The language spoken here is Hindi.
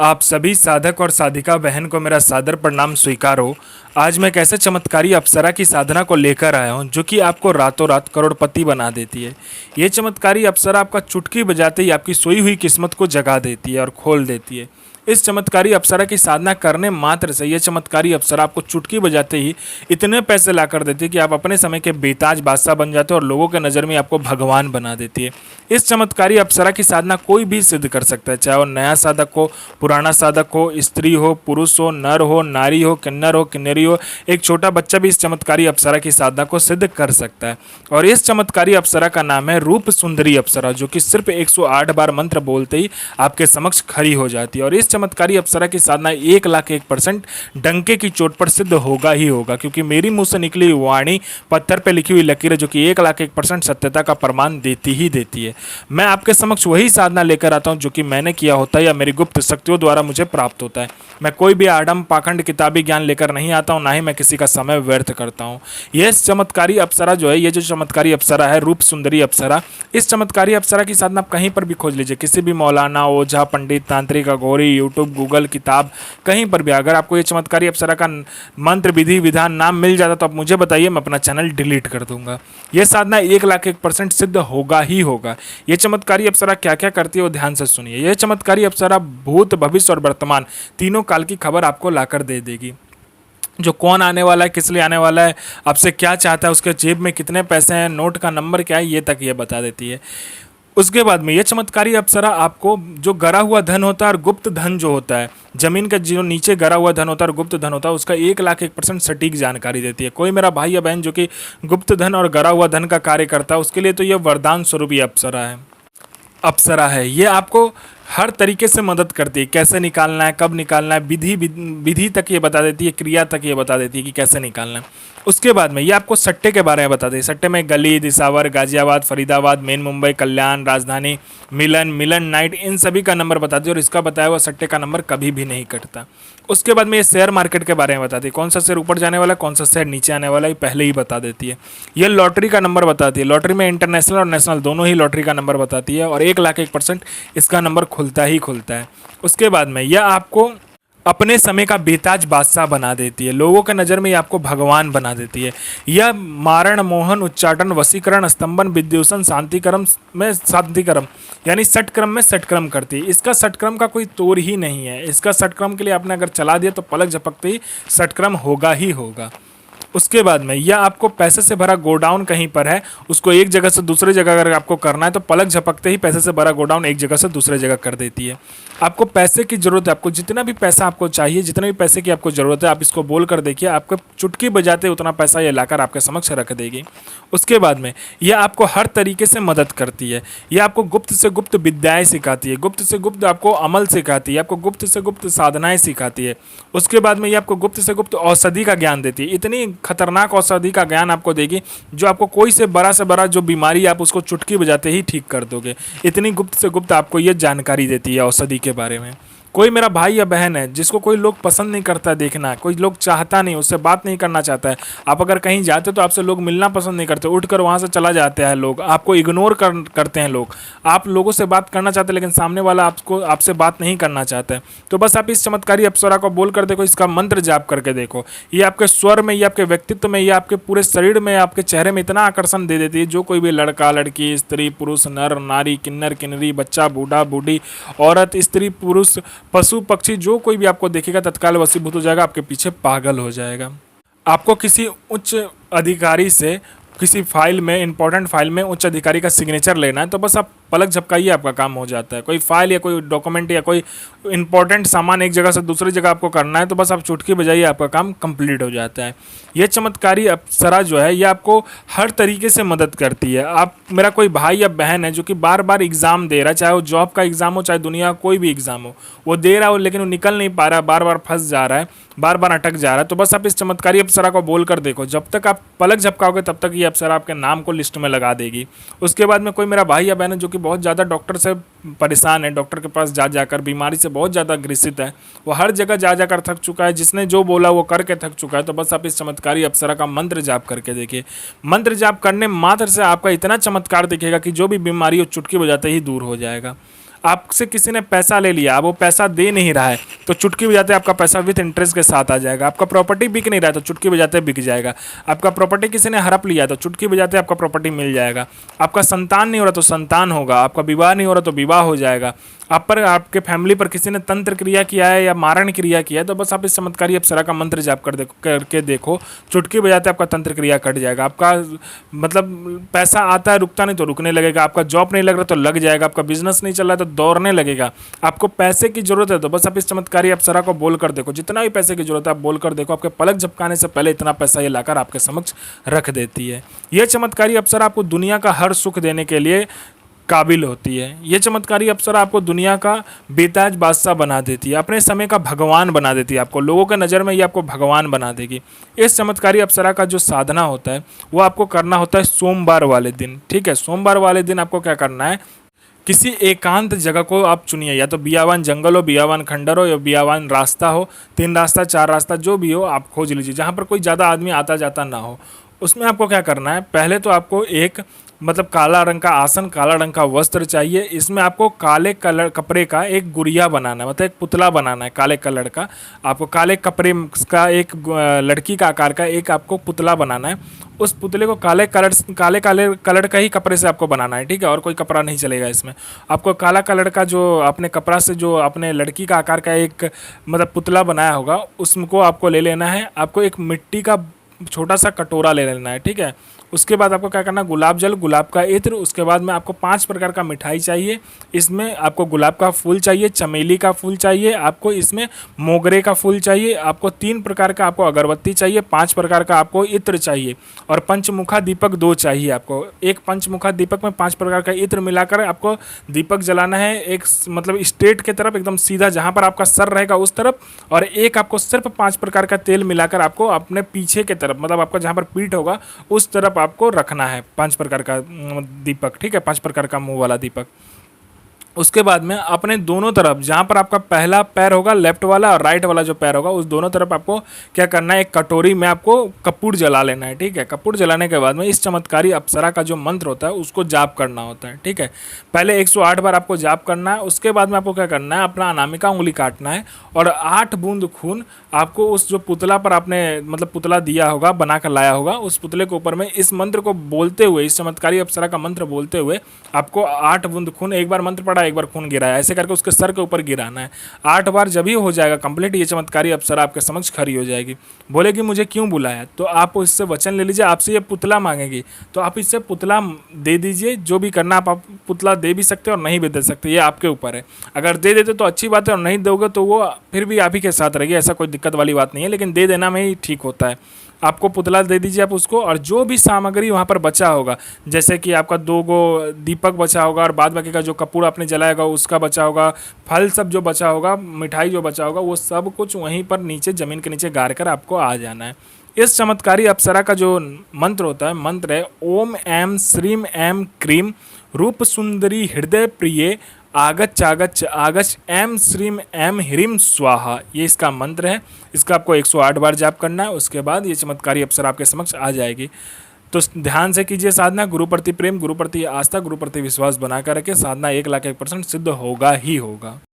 आप सभी साधक और साधिका बहन को मेरा सादर प्रणाम स्वीकार हो। आज मैं एक ऐसे चमत्कारी अप्सरा की साधना को लेकर आया हूं जो कि आपको रातों रात करोड़पति बना देती है। ये चमत्कारी अप्सरा आपका चुटकी बजाते ही आपकी सोई हुई किस्मत को जगा देती है और खोल देती है। इस चमत्कारी अप्सरा की साधना करने मात्र से यह चमत्कारी अप्सरा आपको चुटकी बजाते ही इतने पैसे ला कर देती है कि आप अपने समय के बेताज बादशाह बन जाते हो और लोगों के नज़र में आपको भगवान बना देती है। इस चमत्कारी अप्सरा की साधना कोई भी सिद्ध कर सकता है, चाहे वो नया साधक हो, पुराना साधक हो, स्त्री हो, पुरुष हो, नर हो, नारी हो, किन्नर हो, किन्नरी हो। एक छोटा बच्चा भी इस चमत्कारी अप्सरा की साधना को सिद्ध कर सकता है। और इस चमत्कारी अप्सरा का नाम है रूप सुंदरी अप्सरा, जो कि सिर्फ 108 बार मंत्र बोलते ही आपके समक्ष खड़ी हो जाती है। और इस चमत्कारी अप्सरा की साधना 1,01% डंके की चोट पर सिद्ध होगा ही होगा, क्योंकि मेरी मुंह से निकली हुई वाणी पत्थर पे लिखी हुई लकीर है, जो कि 1,01% सत्यता का प्रमाण देती ही देती है। मैं आपके समक्ष वही साधना लेकर आता हूं जो कि मैंने किया होता है या मेरी गुप्त शक्तियों द्वारा मुझे प्राप्त होता है। मैं कोई भी आडम पाखंड किताबी ज्ञान लेकर नहीं आता हूं, ना ही मैं किसी का समय व्यर्थ करता हूं। यह चमत्कारी अप्सरा जो है, ये जो चमत्कारी अप्सरा है रूप सुंदरी अप्सरा, इस चमत्कारी अप्सरा की साधना आप कहीं पर भी खोज लीजिए, किसी भी मौलाना, ओझा, पंडित, तांत्रिक, अघोरी, यूट्यूब, गूगल, किताब, कहीं पर भी अगर आपको ये चमत्कारी अप्सरा का मंत्र, विधि, विधान, नाम मिल जाता तो आप मुझे बताइए, मैं अपना चैनल डिलीट कर दूंगा। यह साधना 1,01% सिद्ध होगा ही होगा। यह चमत्कारी अप्सरा क्या क्या करती है वो ध्यान से सुनिए। यह चमत्कारी अप्सरा भूत, भविष्य और वर्तमान तीनों काल की खबर आपको लाकर दे देगी। जो कौन आने वाला है, किस लिए आने वाला है, आपसे क्या चाहता है, उसके जेब में कितने पैसे हैं, नोट का नंबर क्या है, ये तक ये बता देती है। उसके बाद में ये चमत्कारी अप्सरा आपको जो गरा हुआ धन होता है और गुप्त धन जो होता है, जमीन का जो नीचे गरा हुआ धन होता है और गुप्त धन होता है, उसका 1,01% सटीक जानकारी देती है। कोई मेरा भाई या बहन जो कि गुप्त धन और गरा हुआ धन का कार्य करता है, उसके लिए तो यह वरदान स्वरूप ये अप्सरा है। ये आपको हर तरीके से मदद करती है, कैसे निकालना है, कब निकालना है, विधि विधि तक ये बता देती है, क्रिया तक ये बता देती है कि कैसे निकालना है। उसके बाद में ये आपको सट्टे के बारे में बता देती है। सट्टे में गली, दिसावर, गाजियाबाद, फरीदाबाद, मेन मुंबई, कल्याण, राजधानी, मिलन नाइट, इन सभी का नंबर बताती है और इसका बताया हुआ सट्टे का नंबर कभी भी नहीं कटता। उसके बाद में ये शेयर मार्केट के बारे में बताती है, कौन सा शेयर ऊपर जाने वाला है, कौन सा शेयर नीचे आने वाला है, पहले ही बता देती है। ये लॉटरी का नंबर बताती है, लॉटरी में इंटरनेशनल और नेशनल दोनों ही लॉटरी का नंबर बताती है और 1,01% इसका नंबर खुलता ही खुलता है। उसके बाद में यह आपको अपने समय का बेताज बादशाह बना देती है, लोगों के नज़र में ये आपको भगवान बना देती है। यह मारण, मोहन, उच्चाटन, वशीकरण, स्तंभन, विद्युषण, शांतिक्रम यानी षटक्रम में षटक्रम करती है। इसका षटक्रम का कोई तोड़ ही नहीं है। इसका षटक्रम के लिए आपने अगर चला दिया तो पलक झपकते ही षटक्रम होगा ही होगा। उसके बाद में यह आपको पैसे से भरा गोडाउन कहीं पर है, उसको एक जगह से दूसरे जगह अगर आपको करना है तो पलक झपकते ही पैसे से भरा गोडाउन एक जगह से दूसरे जगह कर देती है। आपको पैसे की ज़रूरत है, आपको जितना भी पैसा आपको चाहिए, जितने भी पैसे की आपको ज़रूरत है, आप इसको बोल कर देखिए, आपको चुटकी बजाते उतना पैसा ये लाकर आपके समक्ष रख देगी। उसके बाद में यह आपको हर तरीके से मदद करती है। यह आपको गुप्त से गुप्त विद्याएँ सिखाती है, गुप्त से गुप्त आपको अमल सिखाती है, आपको गुप्त से गुप्त साधनाएँ सिखाती है। उसके बाद में ये आपको गुप्त से गुप्त औषधि का ज्ञान देती है। इतनी खतरनाक औषधि का ज्ञान आपको देगी जो आपको कोई से बड़ा जो बीमारी आप उसको चुटकी बजाते ही ठीक कर दोगे। इतनी गुप्त से गुप्त आपको ये जानकारी देती है औषधि के बारे में। कोई मेरा भाई या बहन है जिसको कोई लोग पसंद नहीं करता देखना, कोई लोग चाहता नहीं, उससे बात नहीं करना चाहता है, आप अगर कहीं जाते हो तो आपसे लोग मिलना पसंद नहीं करते, उठकर वहाँ से चला जाते हैं लोग, आपको इग्नोर करते हैं लोग। आप लोगों से बात करना चाहते हैं लेकिन सामने वाला आपसे बात नहीं करना चाहता है, तो बस आप इस चमत्कारी अप्सरा को बोल कर देखो, इसका मंत्र जाप करके देखो। ये आपके स्वर में, ये आपके व्यक्तित्व में, ये आपके पूरे शरीर में, आपके चेहरे में इतना आकर्षण दे देती है, जो कोई भी लड़का, लड़की, स्त्री, पुरुष, नर, नारी, किन्नर, किन्नरी, बच्चा, बूढ़ा, बूढ़ी, औरत, स्त्री, पुरुष, पशु, पक्षी, जो कोई भी आपको देखेगा तत्काल वशीभूत हो जाएगा, आपके पीछे पागल हो जाएगा। आपको किसी उच्च अधिकारी से किसी फाइल में, इंपॉर्टेंट फाइल में उच्च अधिकारी का सिग्नेचर लेना है तो बस आप पलक झपकाइए, आपका काम हो जाता है। कोई फाइल या कोई डॉक्यूमेंट या कोई इंपॉर्टेंट सामान एक जगह से दूसरी जगह आपको करना है तो बस आप चुटकी बजाइए, आपका काम कंप्लीट हो जाता है। यह चमत्कारी अप्सरा जो है ये आपको हर तरीके से मदद करती है। आप मेरा कोई भाई या बहन है जो कि बार बार एग्ज़ाम दे रहा है, चाहे वो जॉब का एग्ज़ाम हो, चाहे दुनिया का कोई भी एग्ज़ाम हो, वो दे रहा हो लेकिन वो निकल नहीं पा रहा है, बार बार फंस जा रहा है, बार बार अटक जा रहा है, तो बस आप इस चमत्कारी अप्सरा को बोल कर देखो। जब तक आप पलक झपकाओगे तब तक ये अप्सरा आपके नाम को लिस्ट में लगा देगी। उसके बाद में कोई मेरा भाई या बहन है जो कि बहुत ज़्यादा डॉक्टर से परेशान है, डॉक्टर के पास जा जाकर बीमारी से बहुत ज़्यादा ग्रसित है, वो हर जगह जा जाकर थक चुका है, जिसने जो बोला वो करके थक चुका है, तो बस आप इस चमत्कारी अप्सरा का मंत्र जाप करके देखिए। मंत्र जाप करने मात्र से आपका इतना चमत्कार दिखेगा कि जो भी बीमारी हो चुटकी बजाते ही दूर हो जाएगा। आपसे किसी ने पैसा ले लिया, अब वो पैसा दे नहीं रहा है, तो चुटकी बजाते आपका पैसा विथ इंटरेस्ट के साथ आ जाएगा। आपका प्रॉपर्टी बिक नहीं रहा है तो चुटकी बजाते बिक जाएगा। आपका प्रॉपर्टी किसी ने हड़प लिया तो चुटकी बजाते आपका प्रॉपर्टी मिल जाएगा। आपका संतान नहीं हो रहा तो संतान होगा। आपका विवाह नहीं हो रहा तो विवाह हो जाएगा। आप पर, आपके फैमिली पर किसी ने तंत्र क्रिया किया है या मारण क्रिया किया है तो बस आप इस चमत्कारी अप्सरा का मंत्र जाप करके देखो, चुटकी बजाते आपका तंत्र क्रिया कट जाएगा। आपका मतलब पैसा आता है रुकता नहीं तो रुकने लगेगा। आपका जॉब नहीं लग रहा तो लग जाएगा। आपका बिजनेस नहीं चल रहा तो दौड़ने लगेगा। आपको पैसे की जरूरत है तो बस आप इस चमत्कारी अप्सरा को बोल कर देखो, जितना भी पैसे की जरूरत है आप बोल कर देखो, आपके पलक झपकाने से पहले इतना पैसा ये लाकर आपके समक्ष रख देती है। यह चमत्कारी अप्सरा आपको दुनिया का हर सुख देने के लिए काबिल होती है। ये चमत्कारी अप्सरा आपको दुनिया का बेताज बादशाह बना देती है, अपने समय का भगवान बना देती है। आपको लोगों के नज़र में ये आपको भगवान बना देगी। इस चमत्कारी अप्सरा का जो साधना होता है वो आपको करना होता है सोमवार वाले दिन। ठीक है, सोमवार वाले दिन आपको क्या करना है, किसी एकांत जगह को आप चुनिए, या तो बियावान जंगल हो, बियावान खंडर हो या बियावान रास्ता हो, 3 रास्ता 4 रास्ता जो भी हो आप खोज लीजिए, जहाँ पर कोई ज़्यादा आदमी आता जाता ना हो। उसमें आपको क्या करना है, पहले तो आपको एक मतलब काला रंग का आसन, काला रंग का वस्त्र चाहिए। इसमें आपको काले कलर कपड़े का एक गुड़िया बनाना है, मतलब एक पुतला बनाना है काले कलर का। आपको काले कपड़े का एक लड़की का आकार का एक आपको पुतला बनाना है। उस पुतले को काले कलर का ही कपड़े से आपको बनाना है। ठीक है, और कोई कपड़ा नहीं चलेगा इसमें। आपको काला कलर का जो अपने कपड़ा से जो अपने लड़की का आकार का एक मतलब पुतला बनाया होगा उसको आपको ले लेना है। आपको एक मिट्टी का छोटा सा कटोरा ले लेना है। ठीक है, उसके बाद आपको क्या करना, गुलाब जल, गुलाब का इत्र, उसके बाद में आपको 5 प्रकार का मिठाई चाहिए। इसमें आपको गुलाब का फूल चाहिए, चमेली का फूल चाहिए, आपको इसमें मोगरे का फूल चाहिए, आपको 3 प्रकार का आपको अगरबत्ती चाहिए, 5 प्रकार का आपको इत्र चाहिए और पंचमुखा दीपक 2 चाहिए। आपको एक पंचमुखा दीपक में 5 प्रकार का इत्र मिलाकर आपको दीपक जलाना है, एक मतलब स्ट्रेट की तरफ एकदम सीधा जहाँ पर आपका सर रहेगा उस तरफ, और एक आपको सिर्फ 5 प्रकार का तेल मिलाकर आपको अपने पीछे के तरफ मतलब आपका जहाँ पर पीठ होगा उस तरफ आपको रखना है 5 प्रकार का दीपक। ठीक है, 5 प्रकार का मुंह वाला दीपक। उसके बाद में अपने दोनों तरफ जहाँ पर आपका पहला पैर होगा लेफ्ट वाला और राइट वाला जो पैर होगा उस दोनों तरफ आपको क्या करना है, एक कटोरी में आपको कपूर जला लेना है। ठीक है, कपूर जलाने के बाद में इस चमत्कारी अप्सरा का जो मंत्र होता है उसको जाप करना होता है। ठीक है, पहले 108 बार आपको जाप करना है। उसके बाद में आपको क्या करना है, अपना अनामिका उंगली काटना है और 8 बूंद खून आपको उस जो पुतला पर आपने मतलब पुतला दिया होगा बना कर लाया होगा उस पुतले के ऊपर में इस मंत्र को बोलते हुए, इस चमत्कारी अप्सरा का मंत्र बोलते हुए आपको 8 बूंद खून, एक बार मंत्र पढ़ा एक बार खून गिराया, ऐसे करके उसके सर के ऊपर गिराना है। 8 बार जब ही हो जाएगा कंप्लीट, ये चमत्कारी अप्सरा आपके समक्ष खड़ी हो जाएगी। बोलेगी मुझे क्यों बुलाया, तो आप इससे वचन ले लीजिए, आपसे ये पुतला मांगेगी तो आप इससे पुतला दे दीजिए। जो भी करना आप पुतला दे भी सकते हैं और नहीं भी दे सकते, ये आपके ऊपर है। अगर दे देते तो अच्छी बात है और नहीं दोगे तो वो फिर भी आप ही के साथ रहेगी, ऐसा कोई दिक्कत वाली बात नहीं है, लेकिन दे देना में ही ठीक होता है। आपको पुतला दे दीजिए आप उसको, और जो भी सामग्री वहाँ पर बचा होगा, जैसे कि आपका 2 गो दीपक बचा होगा और बाद बाकी का जो कपूर आपने जलाएगा उसका बचा होगा, फल सब जो बचा होगा, मिठाई जो बचा होगा, वो सब कुछ वहीं पर नीचे ज़मीन के नीचे गाड़ कर आपको आ जाना है। इस चमत्कारी अप्सरा का जो मंत्र होता है, मंत्र है ओम ऐम श्रीम ऐम क्रीम रूप सुंदरी हृदय प्रिय आगच आगच आगच एम श्रीम एम ह्रीम स्वाहा, ये इसका मंत्र है। इसका आपको 108 बार जाप करना है। उसके बाद ये चमत्कारी अप्सरा आपके समक्ष आ जाएगी। तो ध्यान से कीजिए साधना, गुरु प्रति प्रेम, गुरु प्रति आस्था, गुरु प्रति विश्वास बनाकर रखें। साधना 1,01% सिद्ध होगा ही होगा।